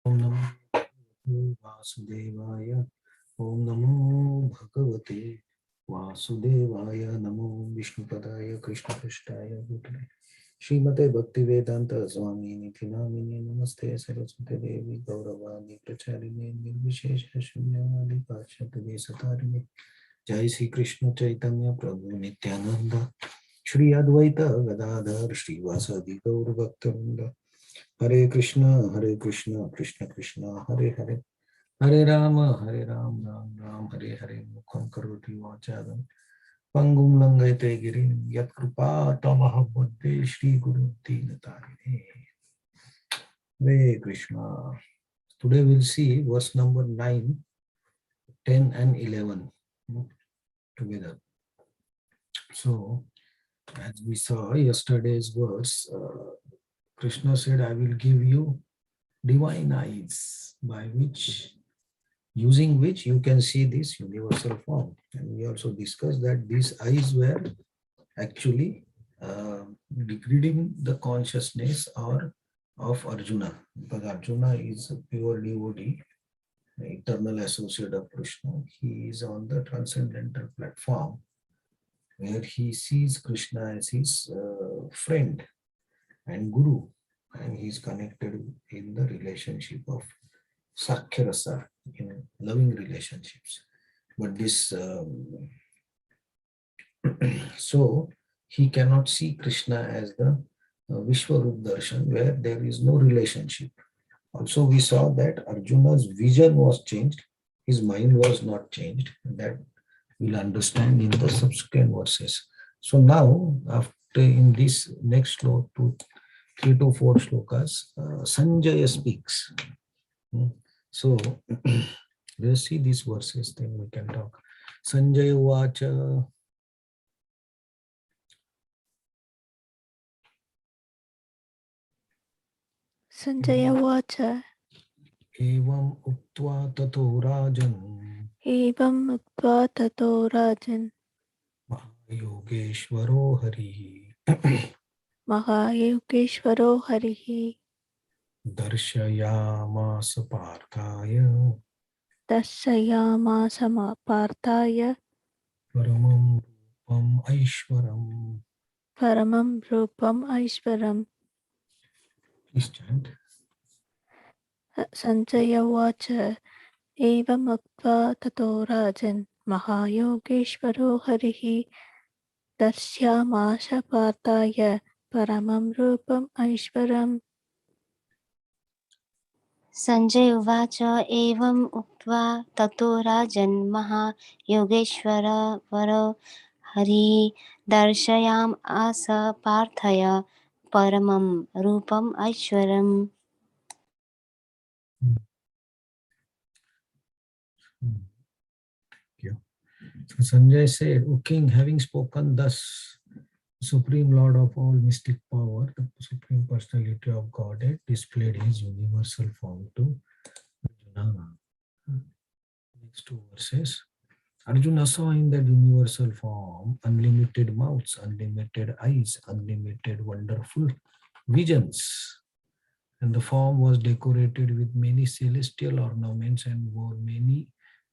Om Namo Vasudevaya. Om Namo Bhagavate Vasudevaya. Namo Vishnupadaya Krishna Prasthaya Bhutale Srimate Bhaktivedanta Swami Niti Namini Namaste Saraswati Devi Gauravani Pracharini Nirvishesha Shunyavadi Pachati Satarine Jai Sri Krishna Chaitanya Prabhu Nityananda Shri Advaita Gadadhar Srivasadi Gaur Bhaktivinoda Hare Krishna, Krishna Krishna, Hare Hare, Hare Ram, Ram Ram, Hare Hare, Mukham Karoti Vacharam, Pangum Langate Girim, Yat Kripa Tamaham Bhante, Shri Guru Dinatarine. Hare Krishna. Today we'll see verse number 9, 10 and 11 together. So, as we saw yesterday's verse, Krishna said, I will give you divine eyes by which using which you can see this universal form. And we also discussed that these eyes were actually degrading the consciousness or of Arjuna, because Arjuna is a pure devotee, eternal associate of Krishna. He is on the transcendental platform where he sees Krishna as his friend and guru, and he is connected in the relationship of Sakhya Rasa, in loving relationships. But this, so he cannot see Krishna as the Vishwarup Darshan, where there is no relationship. Also, we saw that Arjuna's vision was changed, his mind was not changed. That we'll understand in the subsequent verses. So now, after in this next 3 to 4 shlokas, Sanjaya speaks. So let's see these verses, then we can talk. Sanjaya Vacha. Sanjaya Vacha Evam Uktva Tato Rajan Evam Uktva Tato Rajan Yogeshwaro Hari Mahayogeshwaro Harihi Darshayamasa Parthaya Dasyayamasa Partaya Paramam Rupam Aishwaram. Paramam Rupam Aishwaram. Please chant. Sanjaya Vacha Evam Uktva Tato Rajan Mahayogeshwaro Harihi Dasyamasa Partaya Paramam Rupam Aishwaram. Sanjay उवाच एवम् उक्त्वा ततो राजन् महायोगेश्वरवरो हरिः दर्शयामास पार्थय परमं रूपम् ऐश्वरम्. So Sanjay said, O king, having spoken thus, Supreme Lord of all mystic power, the Supreme Personality of Godhead, displayed his universal form to Arjuna. Next two verses. Arjuna saw in that universal form unlimited mouths, unlimited eyes, unlimited wonderful visions. And the form was decorated with many celestial ornaments and wore many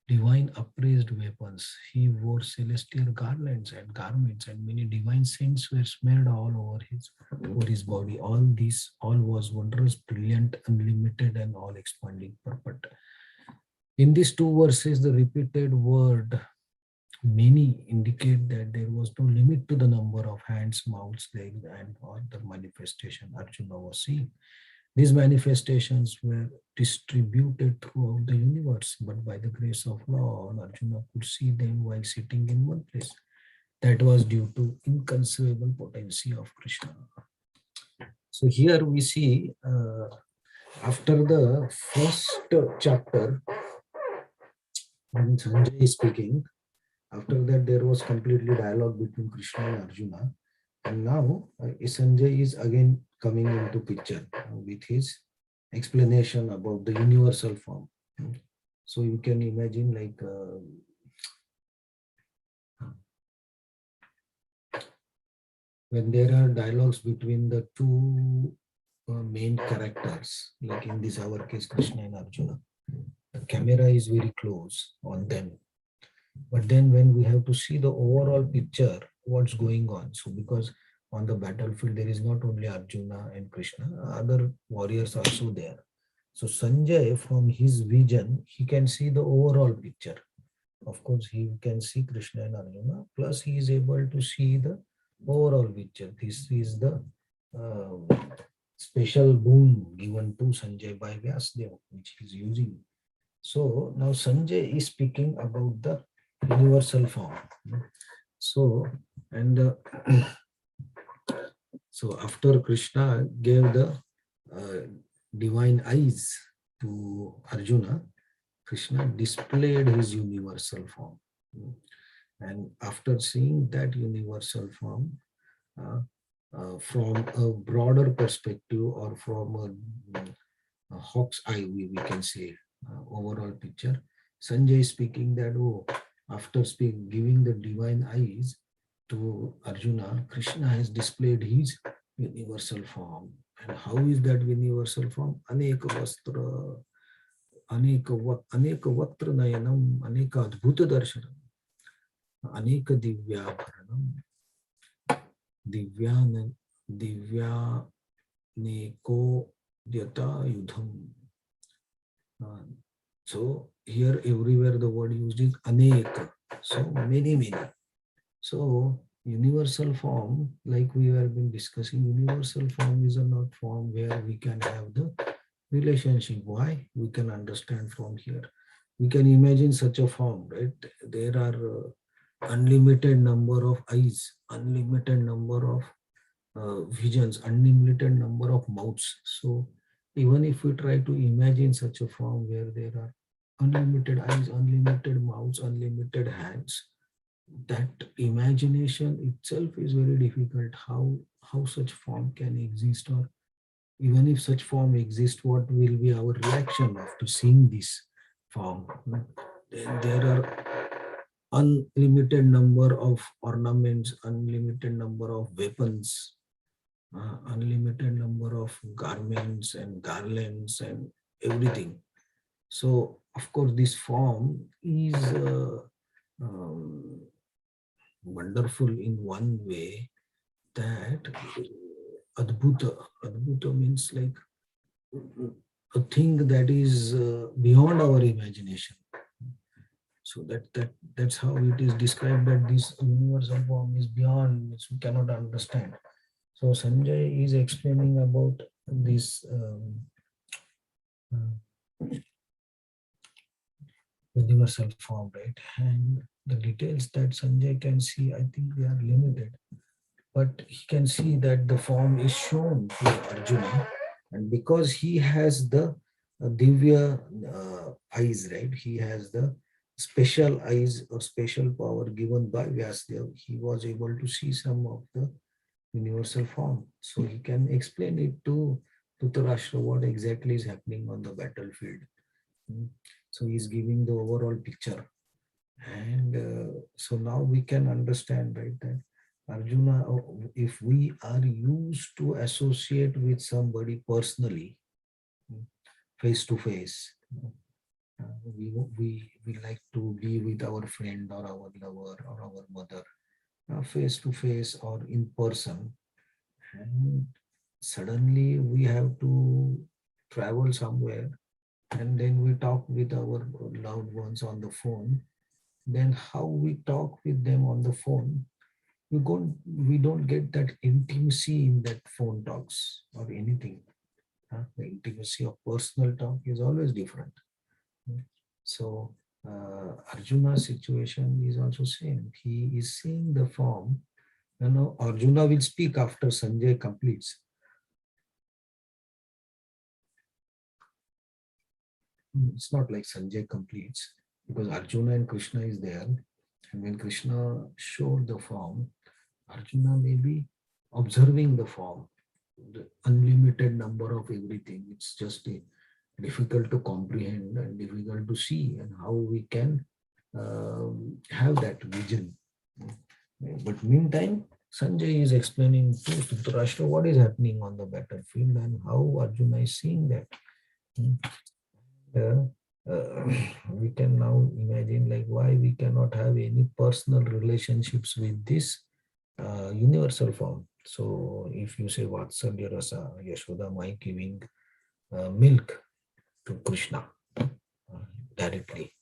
divine upraised weapons. He wore celestial garlands and garments, and many divine scents were smeared all over his body. All was wondrous, brilliant, unlimited, and all expanding purport. In these two verses, the repeated word many indicate that there was no limit to the number of hands, mouths, legs, and all the manifestation Arjuna was seeing. These manifestations were distributed throughout the universe, but by the grace of Lord, Arjuna could see them while sitting in one place. That was due to inconceivable potency of Krishna. So here we see, after the first chapter, when Sanjay is speaking, after that there was completely dialogue between Krishna and Arjuna. And now Sanjay is again coming into picture with his explanation about the universal form. So you can imagine, like when there are dialogues between the two main characters, like in this our case, Krishna and Arjuna. The camera is very close on them. But then when we have to see the overall picture, what's going on. So because on the battlefield, there is not only Arjuna and Krishna, other warriors also there. So Sanjay, from his vision, he can see the overall picture. Of course, he can see Krishna and Arjuna, plus he is able to see the overall picture. This is the um, special boon given to Sanjay by Vyasdev, which he is using. So now Sanjay is speaking about the universal form. So, and so after Krishna gave the uh, divine eyes to Arjuna, Krishna displayed his universal form. And after seeing that universal form, from a broader perspective or from a hawk's eye, we can say, overall picture, Sanjay is speaking that, oh, after giving the divine eyes to Arjuna, Krishna has displayed his universal form. And how is that universal form? Aneka vastra, aneka vatra nayanam, aneka adbhuta darshanam, aneka divyabharanam, divyana, divyaneko dyata yudham. So here everywhere the word used is aneka. So many. So universal form, like we have been discussing, universal form is a not form where we can have the relationship. Why? We can understand from here. We can imagine such a form, right? There are unlimited number of eyes, unlimited number of visions, unlimited number of mouths. So even if we try to imagine such a form where there are unlimited eyes, unlimited mouths, unlimited hands, that imagination itself is very difficult. How such form can exist, or even if such form exists, what will be our reaction after seeing this form? Then there are unlimited number of ornaments, unlimited number of weapons, unlimited number of garments and garlands and everything. So of course this form is um, wonderful in one way, that adbhuta means like a thing that is beyond our imagination. So that's how it is described, that this universal form is beyond, which we cannot understand. So Sanjay is explaining about this universal form, right? And the details that Sanjay can see, I think they are limited, but he can see that the form is shown to Arjuna, and because he has the divya eyes, right? He has the special eyes or special power given by Vyasdev. He was able to see some of the universal form, so he can explain it to Dhritarashtra what exactly is happening on the battlefield. So he's giving the overall picture, and so now we can understand, right, that Arjuna, if we are used to associate with somebody personally, face to face, we like to be with our friend or our lover or our mother, face to face or in person, and suddenly we have to travel somewhere, and then we talk with our loved ones on the phone. Then how we talk with them on the phone, we don't get that intimacy in that phone talks or anything. The intimacy of personal talk is always different. So Arjuna's situation is also same. He is seeing the form. Arjuna will speak after Sanjay completes. It's not like Sanjay completes, because Arjuna and Krishna is there. And when Krishna showed the form, Arjuna may be observing the form, the unlimited number of everything. It's just difficult to comprehend and difficult to see, and how we can have that vision. But meantime, Sanjay is explaining to Dhritarashtra what is happening on the battlefield and how Arjuna is seeing that. Uh, we can now imagine like why we cannot have any personal relationships with this universal form. So if you say Vatsalya Rasa, Yashoda Mai giving milk to Krishna directly,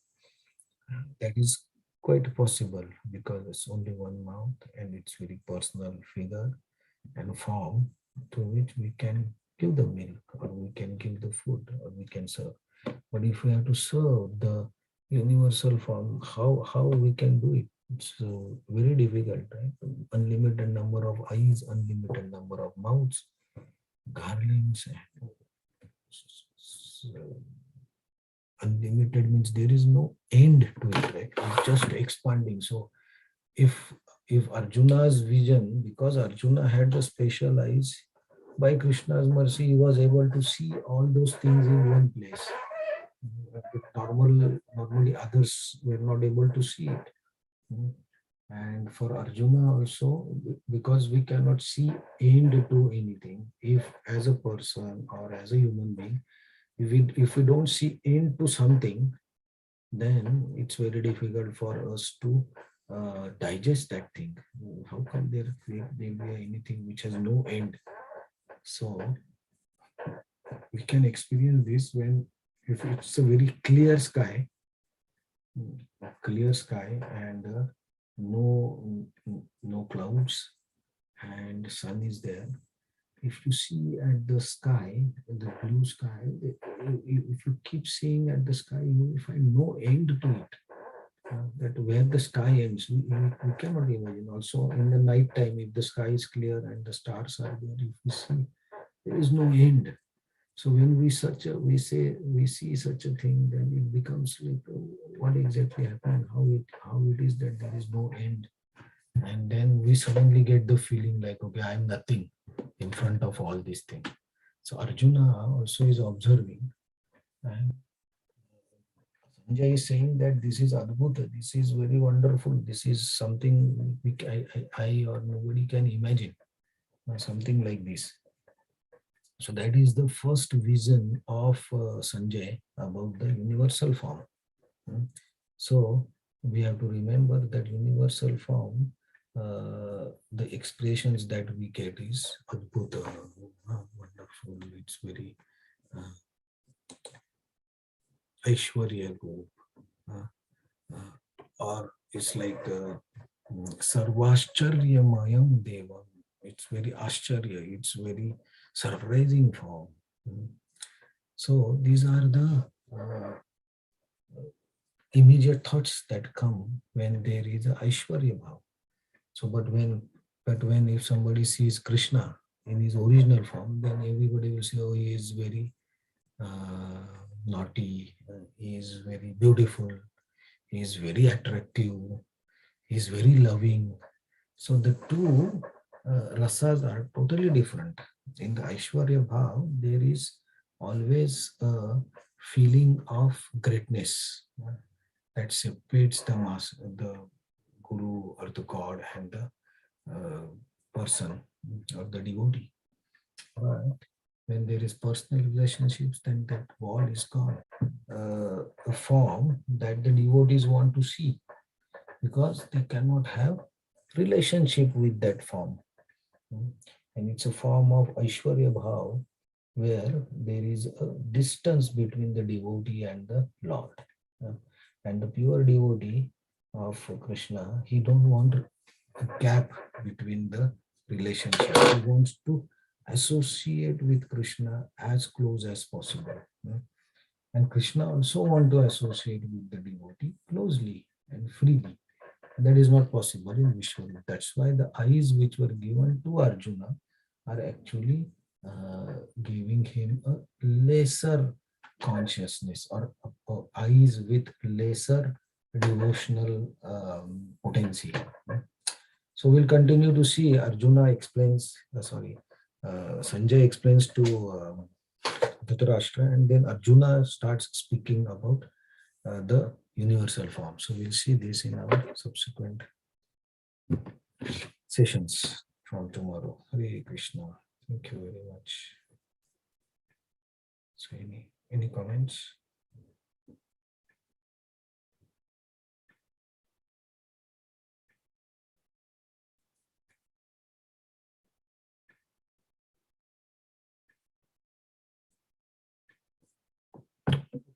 that is quite possible because it's only one mouth and it's very personal figure and form to which we can give the milk or we can give the food or we can serve. But if we have to serve the universal form, how we can do it? It's very difficult, right? Unlimited number of eyes, unlimited number of mouths, garlands, and unlimited means there is no end to it, right? It's just expanding. So if Arjuna's vision, because Arjuna had the special eyes, by Krishna's mercy, he was able to see all those things in one place. Normally others were not able to see it. And for Arjuna also, because we cannot see end to anything, if as a person or as a human being, if we don't see end to something, then it's very difficult for us to digest that thing. How come there be anything which has no end? So we can experience this when if it's a very clear sky and no clouds and sun is there. If you see at the sky, the blue sky, if you keep seeing at the sky, you will find no end to it. That where the sky ends, we cannot imagine. Also in the night time, if the sky is clear and the stars are there, if we see, there is no end. So when we see such a thing, then it becomes like what exactly happened, how it is that there is no end, and then we suddenly get the feeling like, okay, I am nothing in front of all these things. So Arjuna also is observing, and Sanjay is saying that this is Adbhuta, this is very wonderful, this is something I or nobody can imagine, something like this. So that is the first vision of Sanjay about the universal form. So we have to remember that universal form, the expressions that we get is Adbhuta, wonderful, it's very Aishwarya Gop, or it's like Sarvascharyamayam Devam. It's very Ascharya, it's very surprising form. So these are the immediate thoughts that come when there is a Aishwarya Bhav. So but when if somebody sees Krishna in his original form, then everybody will say, oh, he is very naughty, he is very beautiful, he is very attractive, he is very loving. So the two rasas are totally different. In the Aishwarya Bhav, there is always a feeling of greatness that separates the guru or the god and the person or the devotee. But when there is personal relationships, then that wall is gone. A form that the devotees want to see because they cannot have relationship with that form. And it's a form of Aishwarya Bhav where there is a distance between the devotee and the Lord. And the pure devotee of Krishna, he don't want a gap between the relationship. He wants to associate with Krishna as close as possible. And Krishna also want to associate with the devotee closely and freely. That is not possible in Vishwarup. That's why the eyes which were given to Arjuna are actually giving him a lesser consciousness or eyes with lesser devotional potency. So we'll continue to see Arjuna explains, Sanjay explains to Dhritarashtra, and then Arjuna starts speaking about the universal form. So we'll see this in our subsequent sessions from tomorrow. Hare Krishna. Thank you very much. So any comments?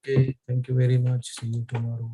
Okay, thank you very much. See you tomorrow.